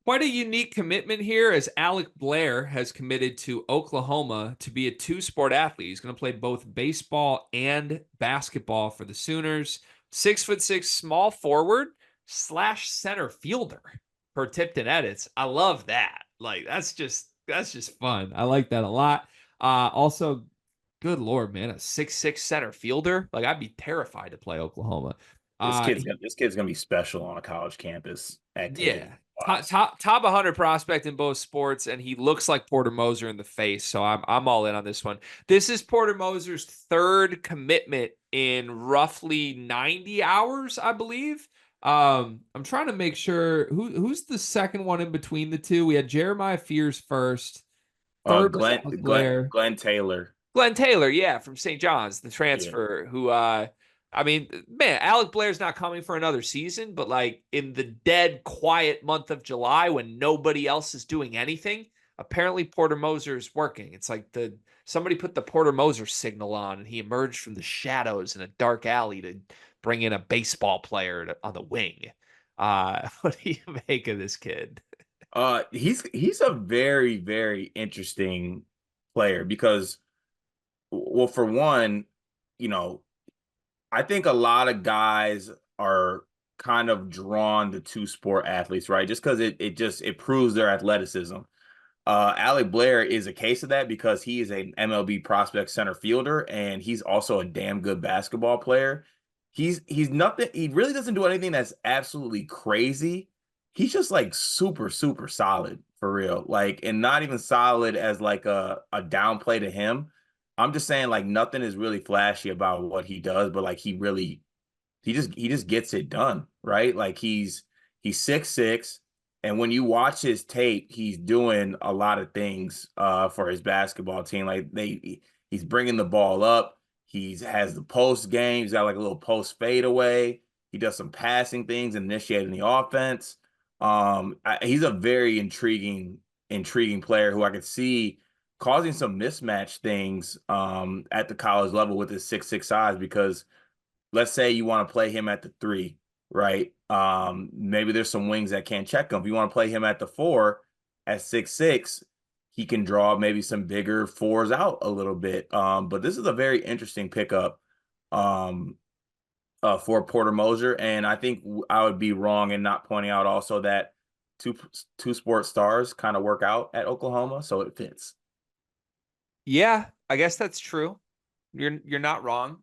Quite a unique commitment here as Alec Blair has committed to Oklahoma to be a two-sport athlete. He's going to play both baseball and basketball for the Sooners. 6'6", small forward slash center fielder per Tipton Edits. I love that. Like that's just fun. I like that a lot. Also, good Lord, man, a 6'6" center fielder. Like I'd be terrified to play Oklahoma. Uh, This kid's gonna be special on a college campus yeah. activity Top, wise. top top 100 prospect in both sports, and he looks like Porter Moser in the face. So I'm all in on this one. This is Porter Moser's third commitment in roughly 90 hours, I believe. I'm trying to make sure who's the second one in between the two. We had Jeremiah Fears first. Third was Alec Blair. Glenn Taylor. Glenn Taylor, yeah, from St. John's, the Yeah. transfer who I mean, man, Alec Blair's not coming for another season, but like in the dead quiet month of July when nobody else is doing anything, apparently Porter Moser is working. It's like the somebody put the Porter Moser signal on and he emerged from the shadows in a dark alley to bring in a baseball player on the wing. What do you make of this kid? He's a very, very interesting player because, well, for one, you know, I think a lot of guys are kind of drawn to two sport athletes, right? Just because it proves their athleticism. Alec Blair is a case of that because he is an MLB prospect center fielder and he's also a damn good basketball player. He's nothing. He really doesn't do anything that's absolutely crazy. He's just like super super solid for real. Like, and not even solid as like a downplay to him. I'm just saying like nothing is really flashy about what he does, but like he just gets it done, right? Like he's 6'6", and when you watch his tape, he's doing a lot of things for his basketball team. Like he's bringing the ball up. He's has the post game. He's got like a little post fadeaway. He does some passing things and initiating the offense. He's a very intriguing player who I could see causing some mismatch things at the college level with his 6'6" size because let's say you want to play him at the three, right? Maybe there's some wings that can't check him. If you want to play him at the four at 6'6", he can draw maybe some bigger fours out a little bit. But this is a very interesting pickup um, for Porter Moser. And I think I would be wrong in not pointing out also that two two sports stars kind of work out at Oklahoma, so it fits. Yeah, I guess that's true. You're not wrong.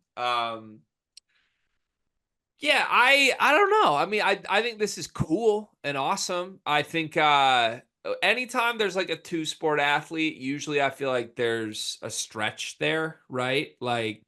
Yeah, I don't know. I mean, I think this is cool and awesome. I think anytime there's like a two sport athlete, usually I feel like there's a stretch there, right? Like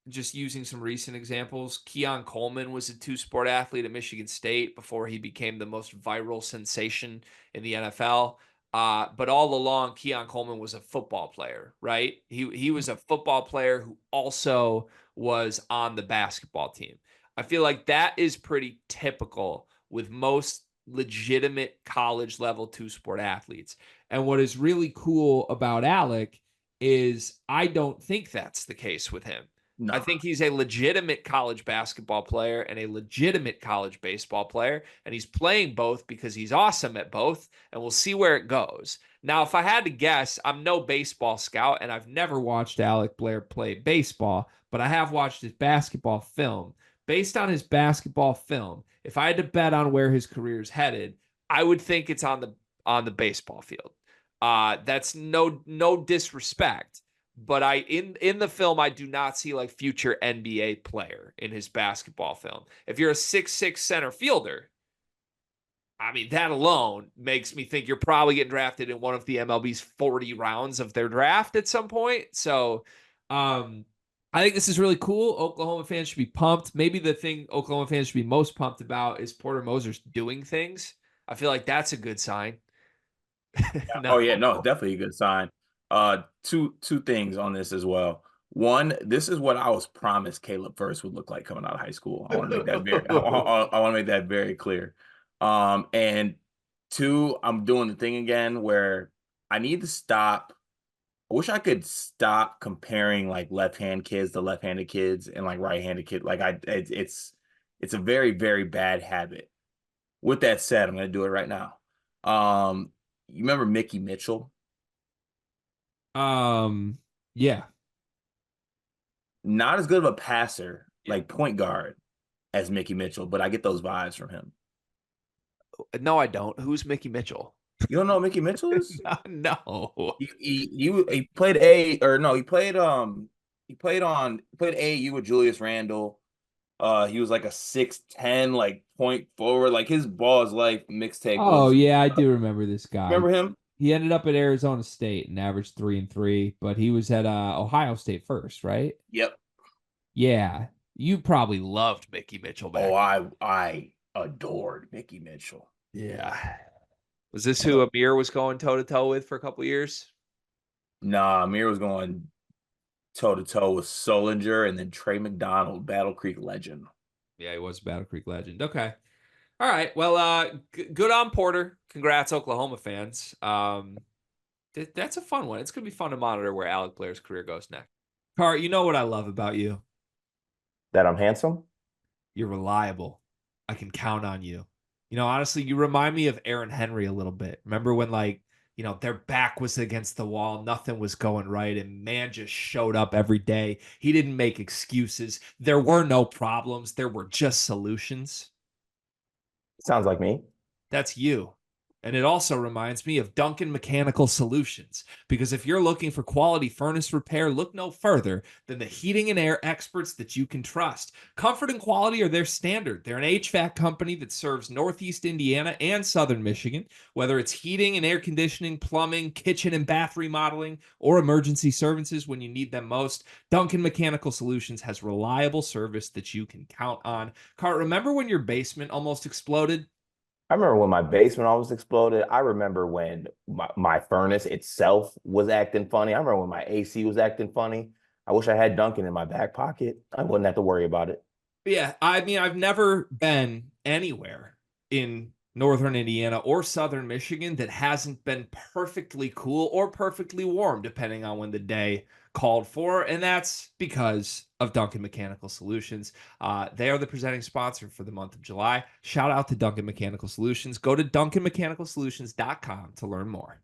just using some recent examples, Keon Coleman was a two sport athlete at Michigan State before he became the most viral sensation in the NFL. But all along, Keon Coleman was a football player, right? He was a football player who also was on the basketball team. I feel like that is pretty typical with most legitimate college level two sport athletes. And what is really cool about Alec is I don't think that's the case with him. I Nah. think he's a legitimate college basketball player and a legitimate college baseball player. And he's playing both because he's awesome at both. And we'll see where it goes. Now, if I had to guess, I'm no baseball scout and I've never watched Alec Blair play baseball, but I have watched his basketball film. Based on his basketball film, if I had to bet on where his career is headed, I would think it's on the baseball field. That's no disrespect, but I in the film I do not see like future NBA player in his basketball film. If you're a 6'6" center fielder, I mean that alone makes me think you're probably getting drafted in one of the MLB's 40 rounds of their draft at some point. So, I think this is really cool. Oklahoma fans should be pumped. Maybe the thing Oklahoma fans should be most pumped about is Porter Moser's doing things. I feel like that's a good sign. Oh No. yeah, no, definitely a good sign. Two things on this as well. One, this is what I was promised Caleb First would look like coming out of high school. I want to make that very, I want to make that very clear. And two, I'm doing the thing again where I need to stop. I wish I could stop comparing like left-hand kids to left-handed kids and like right-handed kids. Like it's a very very bad habit. With that said, I'm going to do it right now. You remember Mickey Mitchell? Um, yeah. Not as good of a passer, Yeah. like point guard, as Mickey Mitchell, but I get those vibes from him. No, I don't. Who's Mickey Mitchell? You don't know who Mickey Mitchell is? No. He played A or no, he played AAU with Julius Randle. He was like a 6'10", like point forward. Like his ball is life mixtape Oh was, yeah, I do remember this guy. remember him? He ended up at Arizona State and averaged 3-3, but he was at Ohio State first, right? Yep. Yeah. You probably loved Mickey Mitchell Oh, back. I adored Mickey Mitchell. Yeah. Was this who Amir was going toe to toe with for a couple years? Nah, Amir was going toe to toe with Solinger and then Trey McDonald, Battle Creek legend. Yeah, he was a Battle Creek legend. Okay. All right. Well, good on Porter. Congrats, Oklahoma fans. That's a fun one. It's gonna be fun to monitor where Alec Blair's career goes next. Car, you know what I love about you? That I'm handsome? You're reliable. I can count on you. Honestly, you remind me of Aaron Henry a little bit. Remember when their back was against the wall, nothing was going right, and man just showed up every day. He didn't make excuses. There were no problems. There were just solutions. Sounds like me. That's you. And it also reminds me of Duncan Mechanical Solutions, because if you're looking for quality furnace repair, look no further than the heating and air experts that you can trust. Comfort and quality are their standard. They're an HVAC company that serves Northeast Indiana and Southern Michigan, whether it's heating and air conditioning, plumbing, kitchen and bath remodeling, or emergency services when you need them most. Duncan Mechanical Solutions has reliable service that you can count on. Cart, remember when your basement almost exploded? I remember when my basement almost exploded. I remember when my furnace itself was acting funny. I remember when my AC was acting funny. I wish I had Duncan in my back pocket. I wouldn't have to worry about it. Yeah, I mean, I've never been anywhere in northern Indiana or southern Michigan that hasn't been perfectly cool or perfectly warm, depending on when the day called for. And that's because of Duncan Mechanical Solutions. They are the presenting sponsor for the month of July. Shout out to Duncan Mechanical Solutions. Go to duncanmechanicalsolutions.com to learn more.